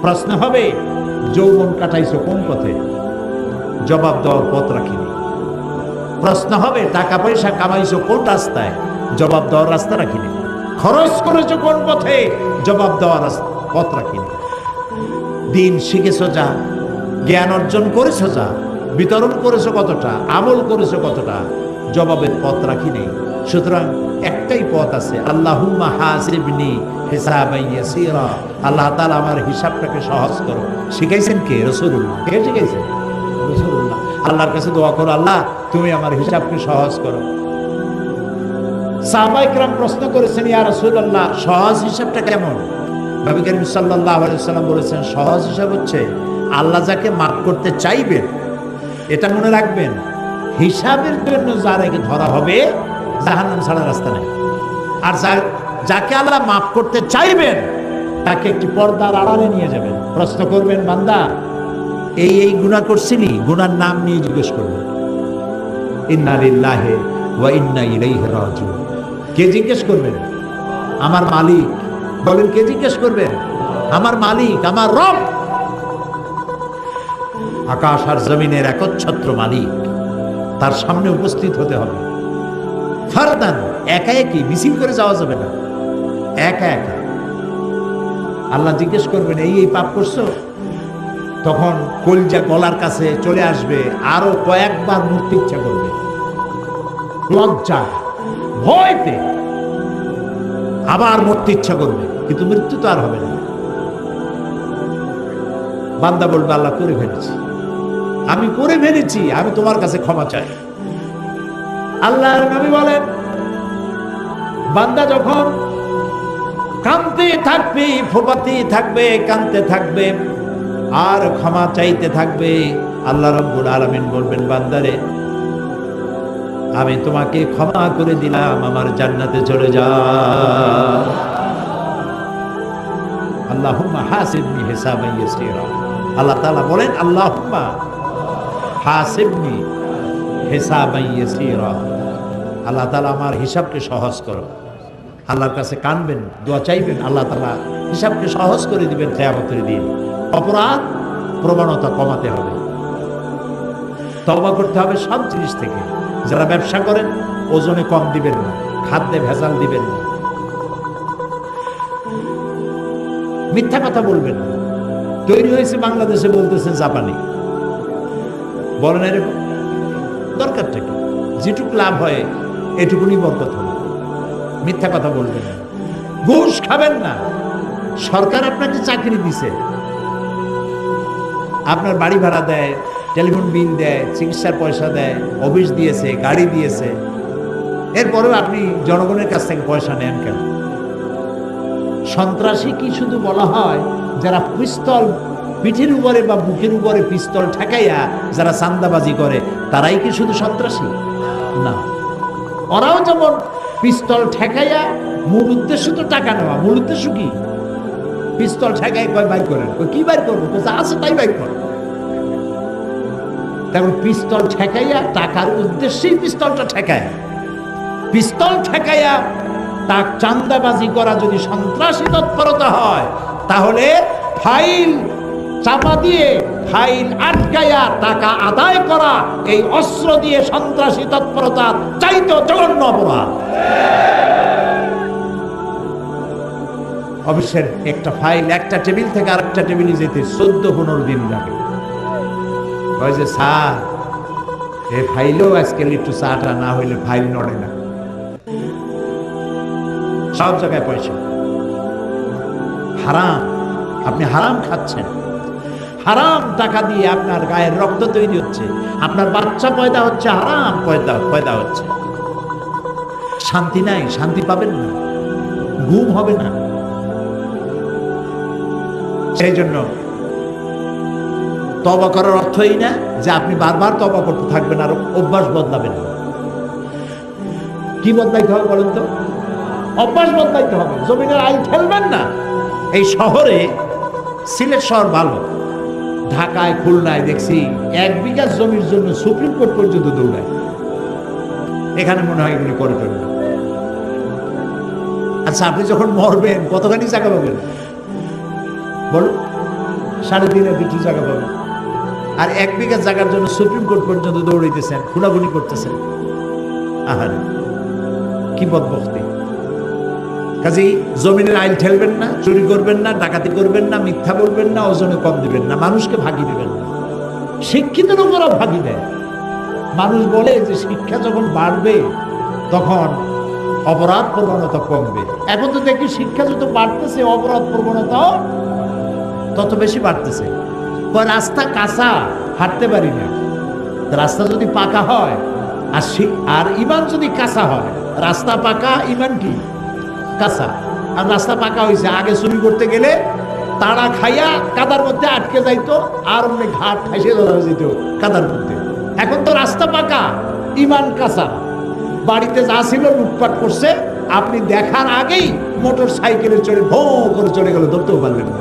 প্রশ্ন হবে যৌবন কাটাইছো কোন পথে, জবাব দেওয়ার পথ রাখিনি। প্রশ্ন হবে টাকা পয়সা কামাইছো কোন রাস্তায়, জবাব দেওয়ার রাস্তা রাখিনি। খরচ করেছো কোন পথে, জবাব দেওয়ার পথ রাখিনি। দিন শিখেছো যা, জ্ঞান অর্জন করেছো যা, বিতরণ করেছো কতটা, আমল করেছো কতটা, জবাবের পথ রাখি নেই। সুতরাং একটাই পথ আছে, আল্লাহুম্মা হাসিবনি হিসাবান ইয়াসীরা। আল্লাহ তাআলা আমার হিসাবটাকে সহজ করো। শিখাইছেন কে? রাসূলুল্লাহ। কে শিখাইছেন? রাসূলুল্লাহ। আল্লাহর কাছে দোয়া করো, আল্লাহ তুমি আমার হিসাবকে সহজ করো। সাহাবায়ে কেরাম প্রশ্ন করেছেন, ইয়া রাসূলুল্লাহ সহজ হিসাবটা কেমন? নবী করিম সাল্লাল্লাহু আলাইহি ওয়াসাল্লাম বলেছেন, সহজ হিসাব হচ্ছে আল্লাহ যাকে মাফ করতে চাইবেন, এটা মনে রাখবেন, হিসাবের জন্য যাকে ধরা হবে জাহান্নাম ছাড়া রাস্তা নেই। আর যাকে আল্লাহ মাফ করতে চাইবেন তাকে একটি পর্দার আড়ালে নিয়ে যাবেন। প্রশ্ন করবেন, বান্দা এই গুনাহ করছিলি, গুনার নাম নিয়ে জিজ্ঞেস করবেন। ইন্না লিল্লাহি ওয়া ইন্না ইলাইহি রাজিউন। কে জিজ্ঞেস করবেন? আমার মালিক। বলেন কে জিজ্ঞেস করবেন? আমার মালিক, আমার রব। আকাশ আর জমিনের একচ্ছত্র মালিক, তার সামনে উপস্থিত হতে হবে। ফারদান, একা একই, মিছিল করে যাওয়া যাবে না, একা একা। আল্লাহ জিজ্ঞেস করবেন এই পাপ করছো? তখন কলিজা গলার কাছে চলে আসবে, আরো কয়েকবার মরতে ইচ্ছা করবে, লজ্জা ভয়তে আবার মরতে ইচ্ছা করবে, কিন্তু মৃত্যু তো আর হবে না। বান্দা বলবে, আল্লাহ করে ফেলেছি, আমি করে ফেলেছি, আমি তোমার কাছে ক্ষমা চাই। আল্লাহর নবী বলেন, বান্দা যখন কাঁদতে থাকবে, ফোঁপাতে থাকবে, কাঁদতে থাকবে আর ক্ষমা চাইতে থাকবে, আল্লাহ রাব্বুল আলামিন বলবেন, বান্দারে আমি তোমাকে ক্ষমা করে দিলাম, আমার জান্নাতে চলে যা। আল্লাহুম্মা হাসিবনি হিসাবান ইয়াসীরা। আল্লাহ তাআলা বলেন, আল্লাহুম্মা হাসিবনি হিসাবান ইয়াসীরা। আল্লাহ তাআলা আমার হিসাবকে সহজ করো। আল্লাহর কাছে কানবেন, দোয়া চাইবেন, আল্লাহ তাআলা হিসাবকে সহজ করে দিবেন কিয়ামতের দিন। অপরাধ প্রবণতা কমাতে হবে, তওবা করতে হবে সব জিনিস থেকে। যারা ব্যবসা করেন ওজনে কম দিবেন না, খাদ্যে ভেজাল দিবেন না, মিথ্যা কথা বলবেন না। তৈরি হয়েছে বাংলাদেশে, বলতেছে জাপানি, বলেন এরকম দরকারটা কি? যেটুকু লাভ হয় এটুকুনি বরকত হবে। মিথ্যা কথা বলবেন না, ঘুষ খাবেন না। সরকার আপনাকে চাকরি দিছে, আপনার বাড়ি ভাড়া দেয়, টেলিফোন বিল দেয়, চিকিৎসার পয়সা দেয়, অফিস দিয়েছে, গাড়ি দিয়েছে, এরপরেও আপনি জনগণের কাছ থেকে পয়সা নেন কেন? সন্ত্রাসী কি শুধু বলা হয় যারা পিস্তল পিঠের উপরে বা বুকের উপরে পিস্তল ঠেকাইয়া যারা চাঁদাবাজি করে তারাই কি শুধু সন্ত্রাসী? না, ওরাও যেমন পিস্তল ঠেকাইয়া, মূল উদ্দেশ্য তো টাকা নেওয়া। মূল উদ্দেশ্য কি? পিস্তল ঠেকাই কয় বাইর করেন, কি বাইর করবো, যা আছে তাই বাইর করেন। তখন পিস্তল ঠেকাইয়া টাকার উদ্দেশ্যেই পিস্তলটা ঠেকায়, পিস্তল ঠেকাইয়া তা চাঁদাবাজি করা যদি সন্ত্রাসী তৎপরতা হয়, তাহলে ফাইল চাপা দিয়ে, ফাইল আটকাইয়া টাকা আদায় করা, এই অস্ত্র দিয়ে সন্ত্রাসী তৎপরতা চাইতো জঘন্য অপরাধ। অফিসের একটা ফাইল একটা টেবিল থেকে আরেকটা টেবিলে যেতে 14-15 দিন লাগে। কয় যে স্যার এই ফাইলও আজকাল একটু চাটা না হইলে ফাইল নড়ে না। সব জায়গায় পয়সা হারাম, আপনি হারাম খাচ্ছেন, হারাম টাকা দিয়ে আপনার গায়ের রক্ত তৈরি হচ্ছে, আপনার বাচ্চা পয়দা হচ্ছে, হারাম পয়দা হচ্ছে। শান্তি নাই, শান্তি পাবেন না, ঘুম হবে না। সেই জন্য তওবা করার অর্থ এই না যে আপনি বারবার তওবা করতে থাকবেন আর অভ্যাস বদলাবেন না। কি বদলাইতে হবে বলেন তো? অভ্যাস বদলাইতে হবে। জমিনের আইল ফেলবেন না। এই শহরে, সিলেট শহর ভালো, ঢাকায় খুলনায় দেখছি 1 বিঘা জমির জন্য সুপ্রিম কোর্ট পর্যন্ত দৌড়ায়। এখানে মনে হয় এগুলি করে ফেলবেন। আচ্ছা, আপনি যখন মরবেন কতখানি জায়গা পাবেন বলুন? 3.5 বিঘা জায়গা পাবেন। আর 1 বিঘা জায়গার জন্য সুপ্রিম কোর্ট পর্যন্ত দৌড়াইতেছেন, খুনাখুনি করতেছেন। আহারে কি বদবখতি! কাজেই জমিনের আইল ঠেলবেন না, চুরি করবেন না, ডাকাতি করবেন না, মিথ্যা বলবেন না, ওজনে কম দিবেন না, মানুষকে ভাগি দিবেন না। শিক্ষিতের উপরও ভাগি দেয়। মানুষ বলে যে শিক্ষা যখন বাড়বে তখন অপরাধ প্রবণতা কমবে। এখন তো দেখি শিক্ষা যত বাড়তেছে অপরাধ প্রবণতাও তত বেশি বাড়তেছে। রাস্তা কাঁচা, হাঁটতে পারি না। রাস্তা যদি পাকা হয় আর ইমান যদি কাঁচা হয়, রাস্তা পাকা ইমান কি কাঁচা। আর রাস্তা পাকা হয়েছে, আগে চুরি করতে গেলে তাড়া খাইয়া কাদার মধ্যে আটকে যাইতো, আর অনেক ঘাট খাইসে ধরা যেত কাদার মধ্যে। এখন তো রাস্তা পাকা, ইমান কাঁচা। বাড়িতে যা ছিল লুটপাট করছে, আপনি দেখার আগেই মোটর সাইকেলে চড়ে ভো করে চলে গেল, ধরতেও পারলেন না।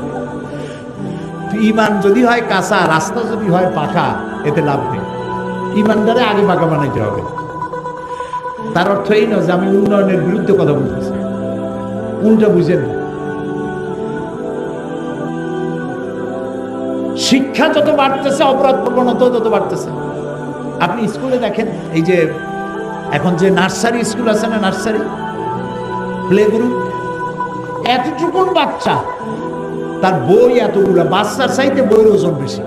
ইমান যদি হয় কাঁচা, রাস্তা যদি হয় পাকা, এতে লাভ নেই। ইমানদারে আগে পাকা বানাইতে হবে। তার অর্থ এই নয় যে আমি উন্নয়নের বিরুদ্ধে কথা বলতেছি, উল্টা বুঝেন না। শিক্ষা যত বাড়তেছে অপরাধ প্রবণতা তত বাড়তেছে। আপনি স্কুলে দেখেন, এই যে এখন যে নার্সারি স্কুল আছে না, নার্সারি প্লে গ্রুপ, এতটুকুন বাচ্চা, তার বই এতগুলা, বাচ্চার চাইতে বইয়ের ওজন বেশি।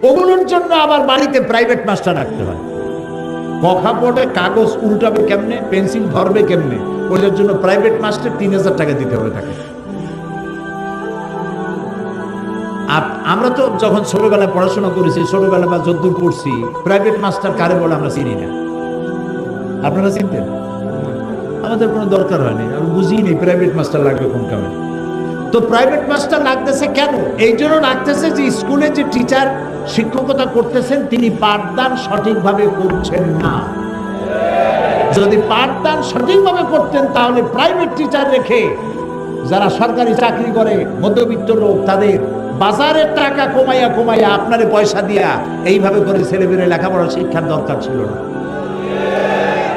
ওগুলোর জন্য আবার বাড়িতে প্রাইভেট মাস্টার রাখতে হয়। কথা বোর্ডে কাগজ উল্টাবে কেমনে, পেন্সিল ধরবে কেমনে, ওটার জন্য প্রাইভেট মাস্টার 3000 টাকা দিতে হবে তাকে। আমরা তো যখন ছোটবেলায় পড়াশোনা করেছি, ছোটবেলা বা যদ্দূর পড়ছি, প্রাইভেট মাস্টার কারে বলে আমরা চিনি না। আপনারা চিনতেন? আমাদের কোনো দরকার হয়নি, আমি বুঝিনি প্রাইভেট মাস্টার লাগবে কোন কামে। তো প্রাইভেট মাস্টার লাগতেছে কেন? এই জন্য লাগতেছে যে স্কুলে যে টিচার শিক্ষকতা করতেছেন তিনি পাঠদান সঠিকভাবে করছেন না। যদি পাঠদান সঠিকভাবে করতেন তাহলে প্রাইভেট টিচার রেখে যারা সরকারি চাকরি করে, মধ্যবিত্ত লোক, তাদের বাজারের টাকা কমাইয়া কমাইয়া আপনারে পয়সা দিয়া এইভাবে করে ছেলেমেয়েরা লেখাপড়া শিক্ষার দরকার ছিল না।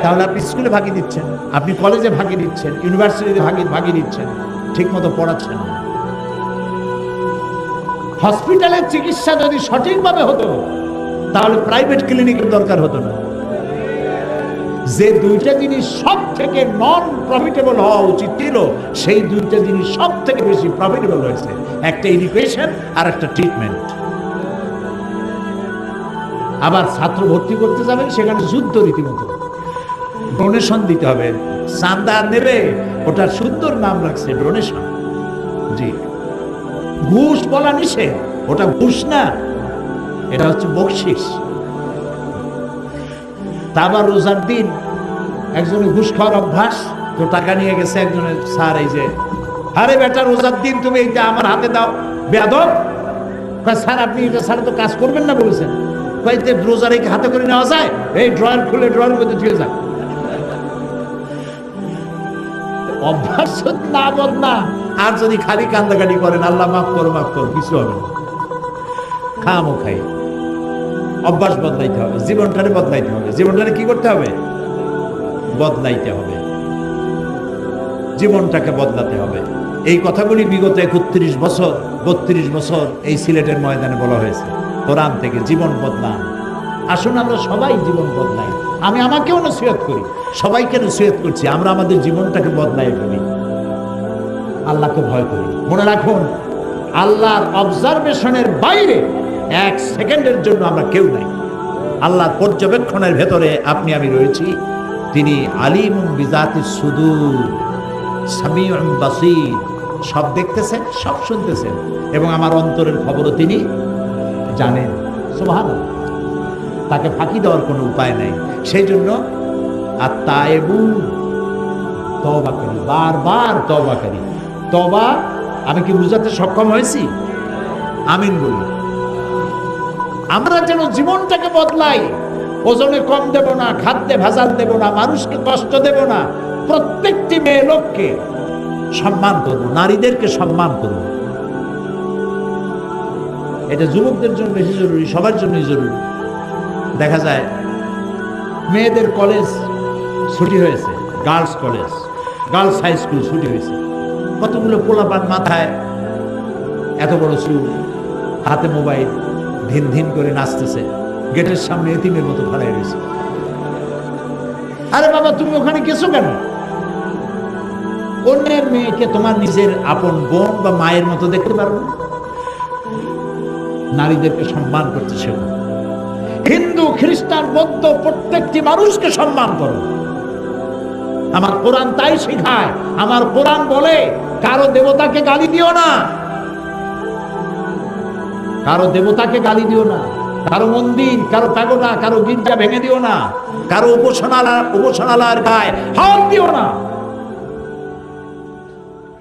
তাহলে আপনি স্কুলে ভাগি দিচ্ছেন, আপনি কলেজে ভাগি দিচ্ছেন, ইউনিভার্সিটিতে ভাগি দিচ্ছেন, ঠিক মতো পড়াচ্ছেন না। হসপিটালের চিকিৎসা যদি সঠিকভাবে হতো তাহলে প্রাইভেট ক্লিনিকের দরকার হতো না। যে দুইটা জিনিস সব থেকে নন প্রফিটেবল হওয়া উচিত ছিল, সেই দুইটা জিনিস সব থেকে বেশি প্রফিটেবল হয়েছে, একটা এডুকেশন আর একটা ট্রিটমেন্ট। আবার ছাত্র ভর্তি করতে যাবেন, সেখানে যুদ্ধ রীতিমতো, ডোনেশন দিতে হবে, চাঁদা নেবে, ওটার সুন্দর নাম রাখছে ডোনেশন। জি, ঘুষ বলা নিষেধ, ওটা ঘুষ না, এটা হচ্ছে বকশিস। তা আবার রোজার দিন একজনের ঘুষ খাওয়ার অভ্যাস, তো টাকা নিয়ে গেছে একজনের, স্যার এই যে, আরে বেটা রোজার দিন তুমি এইটা আমার হাতে দাও, বেয়াদব। স্যার আপনি এটা স্যার তো কাজ করবেন না বলেছেন। কয়েকটা রোজার এই হাতে করে নেওয়া যায়? এই ড্রয়ার খুলে ড্রয়ার মধ্যে দিয়ে যান। অভ্যাস না বদলা, আর যদি খালি কান্দাকাটি করেন, আল্লাহ মাফ করো মাফ করো, কিছু হবে না। খামো খাই, অভ্যাস বদলাইতে হবে, জীবনটারে বদলাইতে হবে। জীবনটারে কি করতে হবে? বদলাইতে হবে, জীবনটাকে বদলাতে হবে। এই কথাগুলি বিগত 31 বছর 32 বছর এই সিলেটের ময়দানে বলা হয়েছে, কোরআন থেকে। জীবন বদলান, আসুন আমরা সবাই জীবন বদলাই। আমি আমাকেও নসিহত করি, সবাইকে নসিহত করছি, আমরা আমাদের জীবনটাকে বদলাই ফেলি, আল্লাহকে ভয় করি। মনে রাখুন, আল্লাহর অবজারভেশনের বাইরে 1 সেকেন্ডের জন্য আমরা কেউ নাই। আল্লাহর পর্যবেক্ষণের ভেতরে আপনি আমি রয়েছি। তিনি আলিমুম বিজাতিস সুদূর, সামিউন বাসীর, সব দেখতেছেন, সব শুনতেছেন, এবং আমার অন্তরের খবরও তিনি জানেন। সুবহানাল্লাহ, তাকে ফাঁকি দেওয়ার কোনো উপায় নাই। সেই জন্য আত-তায়েবুন, তওবাকারী, বারবার তওবাকারী। তওবা আমি কি বুঝাতে সক্ষম হয়েছি? আমিন বলি। আমরা যেন জীবনটাকে বদলাই, ওজনে কম দেব না, খাদ্যে ভেজাল দেব না, মানুষকে কষ্ট দেব না, প্রত্যেকটি মেয়ে লোককে সম্মান করব, নারীদেরকে সম্মান করব। এটা যুবকদের জন্য বেশি জরুরি, সবার জন্যই জরুরি। দেখা যায় মেয়েদের কলেজ ছুটি হয়েছে, girls college, girls high school ছুটি হয়েছে, কতগুলো পোলাপান মাথায় এত বড় চুল, হাতে মোবাইল, ধিন ধিন করে নাচতেছে, গেটের সামনে এতিমের মতো ভাড়ায় রয়েছে। আরে বাবা, তুমি ওখানে গেছো কেন? অন্যের মেয়েকে তোমার নিজের আপন বোন বা মায়ের মতো দেখতে পারো না? নারীদেরকে সম্মান করতে শেখো। হিন্দু, খ্রিস্টান, বৌদ্ধ প্রত্যেকটি মানুষকে সম্মান করো। আমার কোরআন তাই শেখায়। আমার কোরআন বলে কারো দেবতাকে গালি দিও না, কারো দেবতাকে গালি দিও না, কারো মন্দির, কারো পাগোড়া, কারো গির্জা ভেঙে দিও না, কারো উপাসনালয়ের গায়ে হাত দিও না।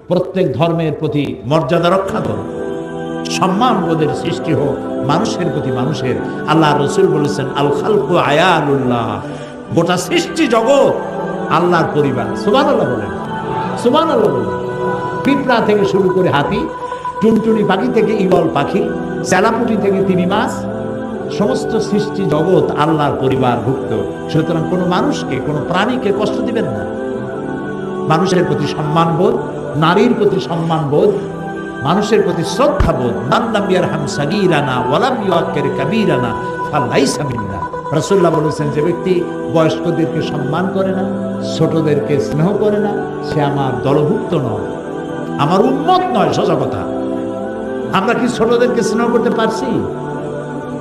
প্রত্যেক ধর্মের প্রতি মর্যাদা রক্ষা করো, সম্মান বোধের সৃষ্টি হোক মানুষের প্রতি মানুষের। আল্লাহ রসুল বলেছেন, আল খালকু আয়ালুল্লাহ, গোটা সৃষ্টি জগৎ আল্লাহর পরিবার। সুবহানাল্লাহ বলেন, সুবহানাল্লাহ বলেন। পিঁপড়া থেকে শুরু করে হাতি, টুনটুনি পাখি থেকে ঈগল পাখি, চেলাপুটি থেকে তিমি মাছ, সমস্ত সৃষ্টি জগৎ আল্লাহর পরিবারভুক্ত। সুতরাং কোনো মানুষকে, কোনো প্রাণীকে কষ্ট দিবেন না। মানুষের প্রতি সম্মান বোধ, নারীর প্রতি সম্মান বোধ, মানুষের প্রতি শ্রদ্ধা বোধ। মান লাম ইয়ারহাম সাগীরানা ওয়া লাম ইউআক্কির কাবীরানা ফালাইসা মিন্না। রাসূলুল্লাহ বলেছেন, যে ব্যক্তি বয়স্কদেরকে সম্মান করে না, ছোটদেরকে স্নেহ করে না, সে আমার দলভুক্ত নয়, আমার উম্মত নয়। সোজা কথা। আমরা কি ছোটদেরকে স্নেহ করতে পারছি?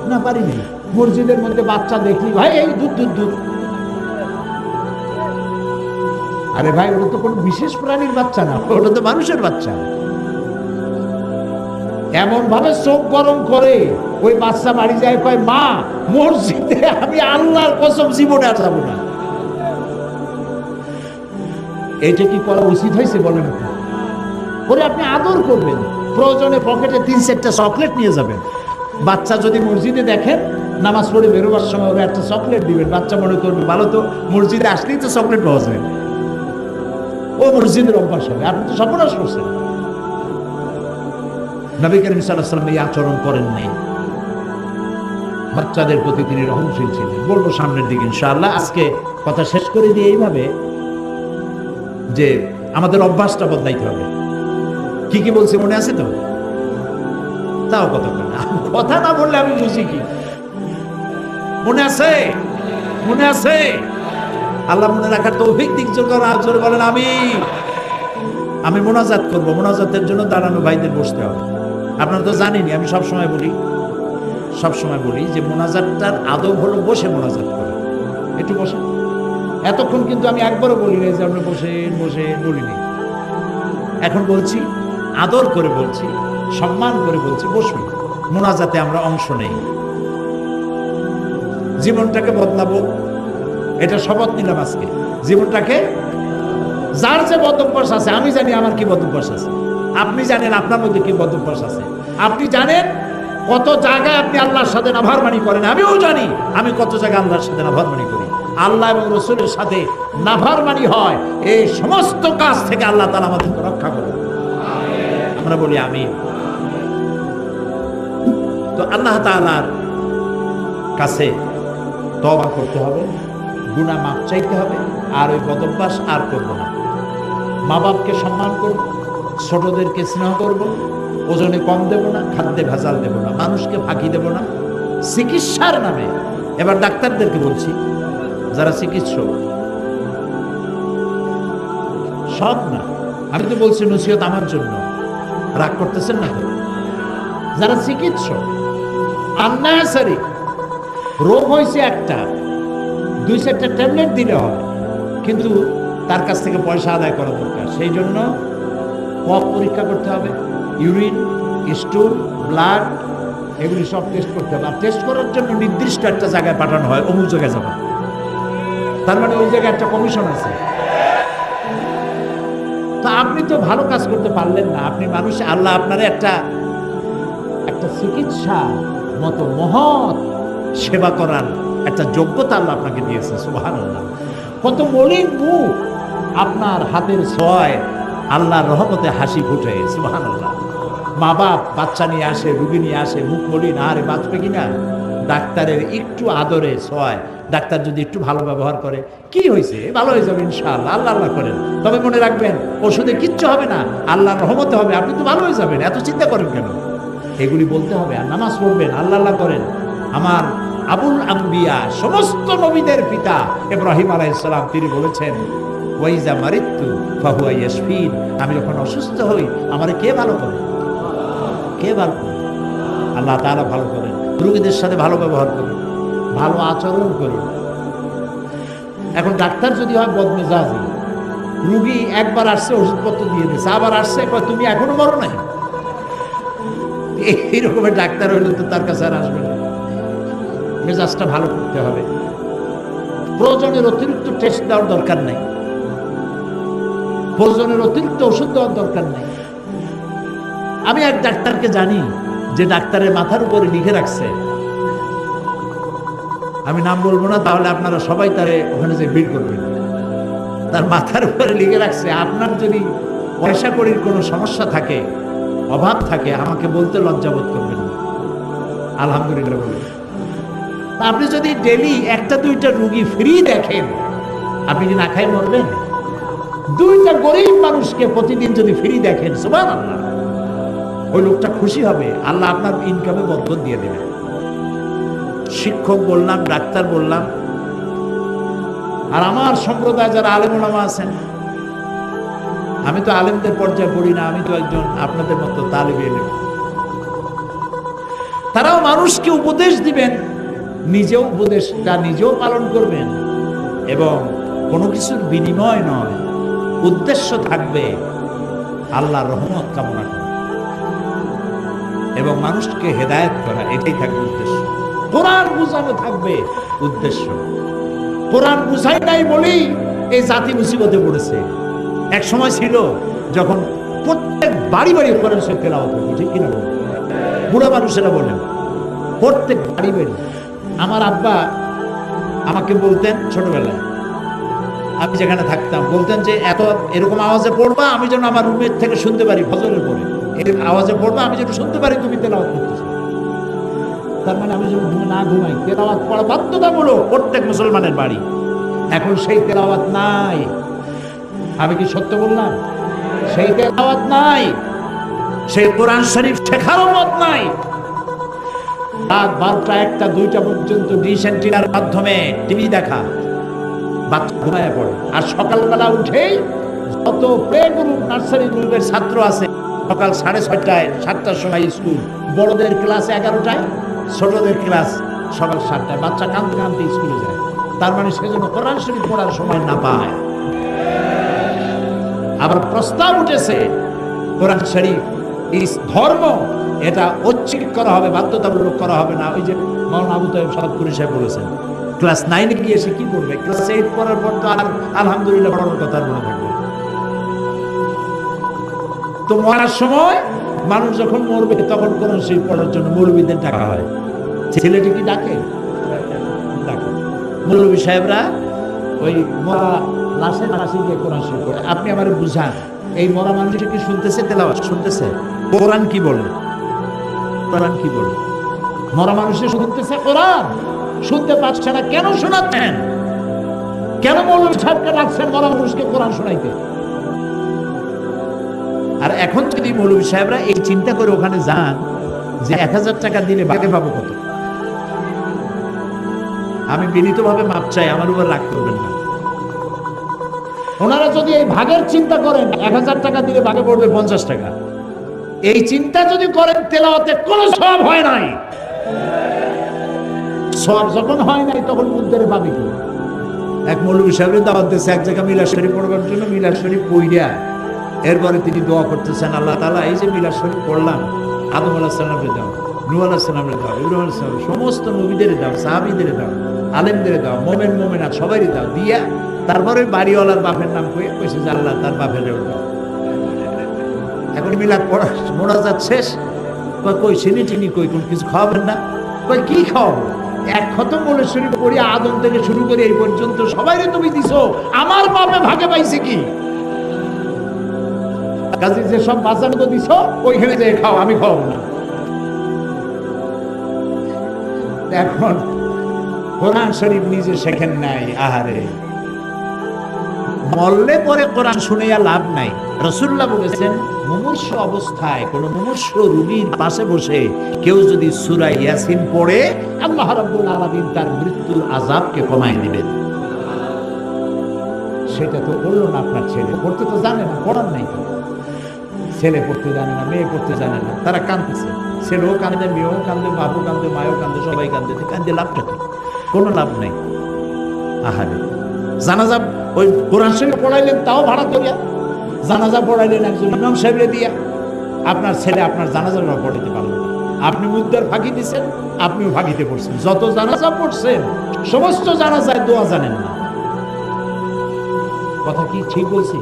না, পারিনি। মসজিদের মধ্যে বাচ্চা দেখলি, ভাই এই দুধ দুধ দুধ। আরে ভাই, ওটা তো কোনো বিশেষ প্রাণীর বাচ্চা না, ওটা তো মানুষের বাচ্চা। এমন ভাবে চোখ গরম করে ওই বাচ্চা বাড়ি যায়, কয় মা, মসজিদে আমি আল্লাহর কসম জীবনে আর যাবো না। এইটা কি করা উচিত হয়েছে বলেন? ওরে আপনি আদর করবেন, প্রয়োজনে পকেটে 3-4টা চকলেট নিয়ে যাবেন। বাচ্চা যদি মসজিদে দেখেন, নামাজ পড়ে বেরোবার সময় ওরা একটা চকলেট দিবেন। বাচ্চা মনে করবে ভালো তো, মসজিদে আসলেই তো চকলেট পাওয়া যায়, ও মসজিদের অভ্যাস হবে। আপনি তো সর্বনাশ করছেন। নবী করিম সাল্লাল্লাহু আলাইহি ওয়াসাল্লাম এই আচরণ করেন নাই। বাচ্চাদের প্রতি তিনি রহমশীল ছিলেন। বলবো সামনের দিকে ইনশাআল্লাহ। আজকে কথা শেষ করে দিয়ে এইভাবে, যে আমাদের অভ্যাসটা বদলাইতে হবে। কি কি বলছি মনে আছে তো? তাও কথা বলে না, কথা না বললে আমি বুঝি কি? মনে আছে? মনে আছে? আল্লাহ মনে রাখার তৌফিক দিক জোরে বলেন আমি মোনাজাত করব। মোনাজাতের জন্য দাঁড়ানো ভাইদের বসতে হবে। আপনারা তো জানেনই, আমি সবসময় বলি যে মোনাজাতটার আদব হলো বসে মোনাজাত করা। একটু বসেন। এতক্ষণ কিন্তু আমি একবারও বলি না যে আপনি বসেন বলিনি। এখন বলছি, আদর করে বলছি, সম্মান করে বলছি, বসুন। মোনাজাতে আমরা অংশ নেই। জীবনটাকে বদলাবো, এটা শপথ নিলাম আজকে। জীবনটাকে, যার যে বদভ্যাস আছে, আমি জানি আমার কি বদভ্যাস আছে, আপনি জানেন আপনার মধ্যে কি বদভ্যাস আছে। আপনি জানেন কত জায়গায় আপনি আল্লাহর সাথে নাফরমানি করেন, আমিও জানি আমি কত জায়গায় আল্লাহর সাথে নাফরমানি করি। আল্লাহ এবং রাসূলের সাথে নাফরমানি হয়, এই সমস্ত কাজ থেকে আল্লাহ তাআলা আমাদেরকে রক্ষা করেন। আমরা বলি আমিন। তো আল্লাহ তাআলার কাছে তওবা করতে হবে, গুনাহ মাফ চাইতে হবে, আর ওই বদভ্যাস আর করব না। মা বাপকে সম্মান করব, ছোটদেরকে স্নেহ করব, ওজনে কম দেব না, খাদ্যে ভেজাল দেব না, মানুষকে ফাঁকি দেব না। চিকিৎসার নামে, এবার ডাক্তারদেরকে বলছি, যারা চিকিৎসক, সব না, আমি তো বলছি নসিহত আমার জন্য, রাগ করতেছেন না তো? যারা চিকিৎসক, আননেসারি রোগ হয়েছে একটা, 2-4টা ট্যাবলেট দিলে হয়, কিন্তু তার কাছ থেকে পয়সা আদায় করা দরকার। সেই জন্য কফ পরীক্ষা করতে হবে, ইউরিন, স্টুল, ব্লাড, এগুলি সব টেস্ট করতে হবে। আর টেস্ট করার জন্য নির্দিষ্ট একটা জায়গায় পাঠানো হয়, অমুক জায়গায় যাবে। তার মানে ওই জায়গায় একটা কমিশন আছে। তো আপনি তো ভালো কাজ করতে পারলেন না, আপনি মানুষ, আল্লাহ আপনার একটা চিকিৎসা মতো মহৎ সেবা করার একটা যোগ্যতা আল্লাহ আপনাকে দিয়েছে। সুবহানাল্লাহ। কত মলিন মুখ, আপনার হাতের ছোঁয়ায় আল্লাহর রহমতে হাসি ফুটে। সুবহানাল্লাহ। মা বাপ বাচ্চা নিয়ে আসে, রুগী নিয়ে আসে, মুখ মলিন, আরে বাঁচবে কিনা, ডাক্তারের একটু আদরে ছোঁয়ায়, ডাক্তার যদি একটু ভালো ব্যবহার করে, কি হয়েছে, ভালো হয়ে যাবে ইনশাআল্লাহ, আল্লাহ আল্লাহ করেন। তবে মনে রাখবেন ওষুধে কিচ্ছু হবে না, আল্লাহর রহমতে হবে, আপনি তো ভালো হয়ে যাবেন, এত চিন্তা করেন কেন? এগুলি বলতে হবে। আর নামাজ পড়বেন, আল্লাহ আল্লাহ করেন। আমার আবুল আম্বিয়া, সমস্ত নবীদের পিতা ইব্রাহিম আলাইহিস সালাম, তিনি বলেছেন ওয়াইজা মারিতু ফাহুয়া ইয়াশফিন, আমি যখন অসুস্থ হই আমারে কে ভালো করে? কে ভালো করে? আল্লাহ তাআলা ভালো করেন। রোগীদের সাথে ভালো ব্যবহার করুন, ভালো আচরণ করুন। এখন ডাক্তার যদি হয় বদমেজাজি, রুগী একবার আসছে ওষুধপত্র দিয়ে দিয়েছে, আবার আসছে তুমি এখনো মরো নাই, এই রকমের ডাক্তার হইলে তো তার কাছে আর আসবে না। মেজাজটা ভালো করতে হবে। প্রয়োজনের অতিরিক্ত টেস্ট দেওয়ার দরকার নাই, প্রয়োজনের অতিরিক্ত ওষুধ দেওয়ার দরকার নাই। আমি এক ডাক্তারকে জানি, যে ডাক্তারের মাথার উপরে লিখে রাখছে, আমি নাম বলবো না, তাহলে আপনারা সবাই তারে ওখানে যে ভিড় করবেন। তার মাথার উপরে লিখে রাখছে, আপনার যদি পয়সা কড়ির কোনো সমস্যা থাকে, অভাব থাকে, আমাকে বলতে লজ্জাবোধ করবেন না, আলহামদুলিল্লাহ বলবেন। আপনি যদি ডেলি একটা দুইটা রুগী ফ্রি দেখেন, আপনি কি না খাই মরবেন? দুইটা গরিব মানুষকে প্রতিদিন যদি ফ্রি দেখেন, সুবহানাল্লাহ, ওই লোকটা খুশি হবে, আল্লাহ আপনার ইনকামে বরকত দিয়ে দেবেন। শিক্ষক বললাম, ডাক্তার বললাম, আর আমার সম্প্রদায় যারা আলেম ওলামা আছেন, আমি তো আলেমদের পর্যায়ে পড়ি না, আমি তো একজন আপনাদের মতো তালিবে ইলম। তারাও মানুষকে উপদেশ দিবেন, নিজেও উপদেশটা নিজেও পালন করবেন, এবং কোনো কিছুর বিনিময় নয়, উদ্দেশ্য থাকবে আল্লাহর রহমত কামনা করা এবং মানুষকে হেদায়েত করা, এটাই থাকবে উদ্দেশ্য। কোরআন বুঝানো থাকবে উদ্দেশ্য। কোরআন বুঝাই নাই বলেই এই জাতি মুসিবতে পড়েছে। এক সময় ছিল যখন প্রত্যেক বাড়ি বাড়ি কোরআন শরীফ তেলাওয়াত হতো, ঠিক কিনা বলেন? বুড়া মানুষেরা বলেন, প্রত্যেক বাড়ি বাড়ি। আমার আব্বা আমাকে বলতেন ছোটবেলায়, আমি যেখানে থাকতাম, বলতেন যে এরকম আওয়াজে পড়বা, আমি যেন আমার রুমের থেকে শুনতে পারি, ফজরের পরে এর আওয়াজে পড়বা, আমি যেন শুনতে পারি তুমি তেলাওয়াত করতেছো। তার মানে আমি যেন না ঘুমাই, তেলাওয়াত পড়া বাধ্যতামূলক প্রত্যেক মুসলমানের বাড়ি। এখন সেই তেলাওয়াত নাই। আমি কি সত্য বললাম? সেই তেলাওয়াত নাই, সেই কোরআন শরীফ শেখারও মত নাই। রাত 12টা 1টা 2টা পর্যন্ত ডিশ এন্টিনার মাধ্যমে টিভি দেখা, বাচ্চা ঘুমায় পড়ে। আর সকালবেলা উঠেই যত প্লে গ্রুপ, নার্সারি গ্রুপের ছাত্র আছে, সকাল 6:30টায় 7টার সময় স্কুল, বড়দের ক্লাস 11টায়, ছোটদের ক্লাস সকাল 7টায়। বাচ্চা কাঁদতে কাঁদতে স্কুলে যায়। তার মানে সেজন্য কোরআন শরীফ পড়ার সময় না পায়। আবার প্রস্তাব উঠেছে কোরআন শরীফ এই ধর্ম, এটা ঐচ্ছিক করা হবে, বাধ্যতামূলক করা হবে না। ওই যে মাওলানা আবু তাইব সাদপুরি সাহেব বলেছেন, ক্লাস 9-এ গিয়ে সে কি করবে? ক্লাস 8 পড়ার পর তো আর আলহামদুলিল্লাহ পড়ার কথা মনে থাকবে। তো মরার সময় মানুষ যখন মরবে, তখন কোরআন শরীফ পড়ার জন্য মৌলবীদের ডাকা হয়। ছেলেটি কি ডাকে? ডাকে। মৌলবী সাহেবরা ওই মরা লাশের কাছে গিয়ে কোরআন শরীফ পড়ে। আপনি আমারে বুঝান, এই মরা মানুষটা কি শুনতেছে তেলাওয়াত? শুনতেছে? কোরআন কি বলে? কোরআন কি বলে? মরা মানুষের শুনতেছে কোরআন? শুনতে পাচ্ছে না, কেন শোনাচ্ছেন? কেন মৌলবী সাহেবকে ডাকছেন মরা মানুষকে কোরআন শোনাইতে? আর এখন যদি মৌলবী সাহেবরা এই চিন্তা করে ওখানে যান যে 1000 টাকা দিলে ভাগে পাবো কত, আমি বিনীতভাবে মাপ চাই, আমার উপর রাগ করবেন না। ওনারা যদি এই ভাগের চিন্তা করেন, 1000 টাকা দিলে ভাগে পড়বে 50 টাকা, এই চিন্তা যদি করেন, তেলাওয়াতে কোনো সওয়াব হয় নাই। সওয়াব যখন হয় নাই, তখন মুদ্দারে পাবে কি? এক মৌলবী সাহেবের দাওয়াত দিয়েছে এক জায়গায় মিলাদ শরীফ পড়বার জন্য। মিলাদ শরীফ পড়িয়া এরপরে তিনি দোয়া করতেছেন, আল্লাহ তাআলা এই যে মিলাদ শরীফ পড়লাম, আদম আলাইহিস সালামের দাও, নূহ আলাইহিস সালামের দাও, ইব্রাহিম আলাইহিস সালাম, সমস্ত নবীদের দাও, সাহাবীদের দাও, আলেমদের দাও, মুমিন মুমিনাত সবারই দাও, দিয়া তারপরে বাড়িওয়ালার বাপের নাম কইছে যে আল্লাহ তার বাপের দাও। এখন মিলাদ পড়া মোনাজাত শেষ, কই চিনি টিনি কই, কোন কিছু খাওয়াবেন না? কই কি খাওয়াবো? এক খতম বলে শরীফ পড়ি, আদম থেকে শুরু করে এই পর্যন্ত সবাইরে তুমি দিছো, আমার বাপে ভাগে পাইছে কি? কাজে যে সব বাঁচানো দিছো ওইখানে যে খাও, আমি খাওয়াবো না। এখন কোরআন শরীফ নিজে শেখেন নাই, আহারে মরলে পরে কোরআন শুনিয়া লাভ নাই। রাসূলুল্লাহ বলেছেন, মুমূর্ষ অবস্থায় কোন মুমূর্ষ রোগীর পাশে বসে কেউ যদি সূরা ইয়াসিন পড়ে, আল্লাহ রাব্বুল আলামিন তার মৃত্যুর আযাবকে কমায় দিবেন। সেটা তো করলো না আপনার ছেলে, পড়তে তো জানে না, পড়ার নাই তো। ছেলে পড়তে জানে না, মেয়ে পড়তে জানে না, তারা কাঁদতেছে, ছেলেও কান্দে, মেয়েও কান্দে, বাবু কান্দে, মায়ও কান্দে, সবাই কান্দে, কান্দে লাভটা কি? কোনো লাভ নেই। আহারে জানাজা ওই কোরআন শরীফ পড়াইলেন তাও ভাড়া করিয়া, জানাজা পড়াইলেন একজন ইমাম সাহেবরে দিয়া, আপনার ছেলে আপনার জানাজা পড়াইতে পারলো না। আপনি মুদ্রার ফাঁকি দিচ্ছেন, আপনিও ফাঁকিতে পড়ছেন। যত জানাজা পড়ছেন সমস্ত জানাজায় দোয়া জানেন না। কথা কি ঠিক বলছি?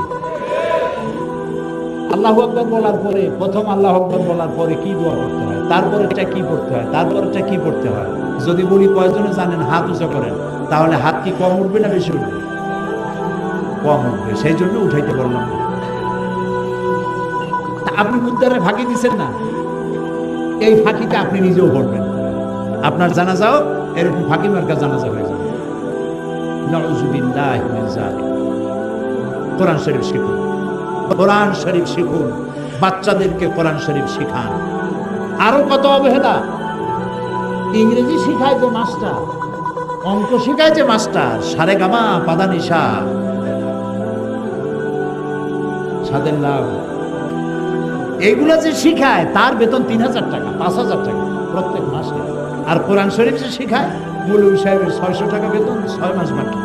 আল্লাহু আকবার বলার পরে, প্রথম আল্লাহু আকবার বলার পরে কি দোয়া করতে হয়, তারপরে এটা কি পড়তে হয়, তারপরে এটা কি পড়তে হয়, যদি বলি কয়জনে জানেন হাত উঁচা করেন, তাহলে হাত কি কম উঠবে না বেশি উঠবে? কম উঠবে, সেই জন্য উঠাইতে বললাম না। আপনি মুদ্রারে ফাঁকি দিচ্ছেন না, এই ফাঁকিতে আপনি নিজেও পড়বেন, আপনার জানাজাও এরকম ফাঁকি মার্কা জানাজা হয়ে যাবে। নাউযুবিল্লাহি মিন যালিক। কোরআন শরীফ শিখুন, কোরআন শরীফ শিখুন, বাচ্চাদেরকে কোরআন শরীফ শিখান। আরো কত অবহেলা! ইংরেজি শিখায় যে মাস্টার, অঙ্ক শিখায় যে মাস্টার, সারেগামা পাদানিশা, সাদের লাভ, এইগুলা যে শিখায় তার বেতন ৩,০০০ টাকা, ৫,০০০ টাকা প্রত্যেক মাসে। আর কোরআন শরীফ যে শিখায় মৌলভী সাহেবের ৬০০ টাকা বেতন, ৬ মাস বাকি।